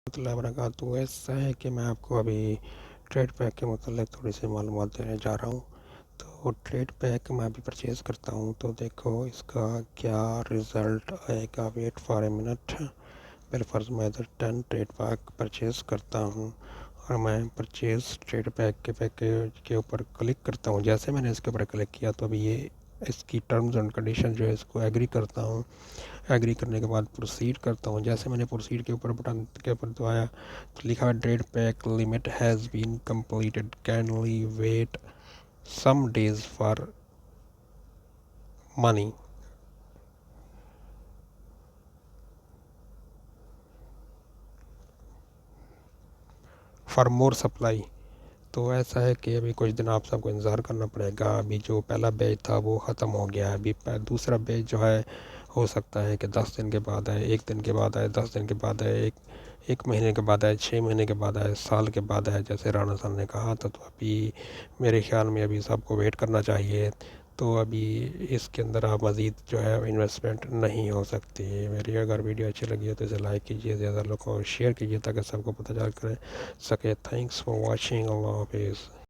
اللہ وبرکاتہ۔ ایسا ہے کہ میں آپ کو ابھی ٹریڈ پیک کے متعلق تھوڑی سی معلومات دینے جا رہا ہوں۔ تو ٹریڈ پیک میں ابھی پرچیز کرتا ہوں تو دیکھو اس کا کیا رزلٹ آئے گا۔ Wait for a minute. بالفرض میں ادھر 10 ٹریڈ پیک پرچیز کرتا ہوں اور میں پرچیز ٹریڈ پیک کے اوپر کلک کرتا ہوں۔ جیسے میں نے اس کے اوپر کلک کیا تو ابھی یہ اس کی ٹرمز اینڈ کنڈیشن جو ہے اس کو ایگری کرتا ہوں۔ ایگری کرنے کے بعد پروسیڈ کرتا ہوں۔ جیسے میں نے پروسیڈ کے اوپر بٹن کے اوپر دبایا تو لکھا ہے trade pack limit has been completed, kindly wait some days for money. For more supply. تو ایسا ہے کہ ابھی کچھ دن آپ سب کو انتظار کرنا پڑے گا۔ ابھی جو پہلا بیچ تھا وہ ختم ہو گیا ہے۔ ابھی دوسرا بیچ جو ہے ہو سکتا ہے کہ 10 دن کے بعد آئے، 1 دن کے بعد آئے، 10 دن کے بعد آئے، ایک مہینے کے بعد آئے، 6 مہینے کے بعد آئے، سال کے بعد آئے، جیسے رانا صاحب نے کہا تھا۔ تو ابھی میرے خیال میں ابھی سب کو ویٹ کرنا چاہیے۔ تو ابھی اس کے اندر آپ مزید جو ہے انویسٹمنٹ نہیں ہو سکتی۔ میری اگر ویڈیو اچھی لگی ہے تو اسے لائک کیجیے، زیادہ لوگوں کو شیئر کیجیے تاکہ سب کو پتہ چل کر سکے۔ Thanks for watching. اللہ حافظ۔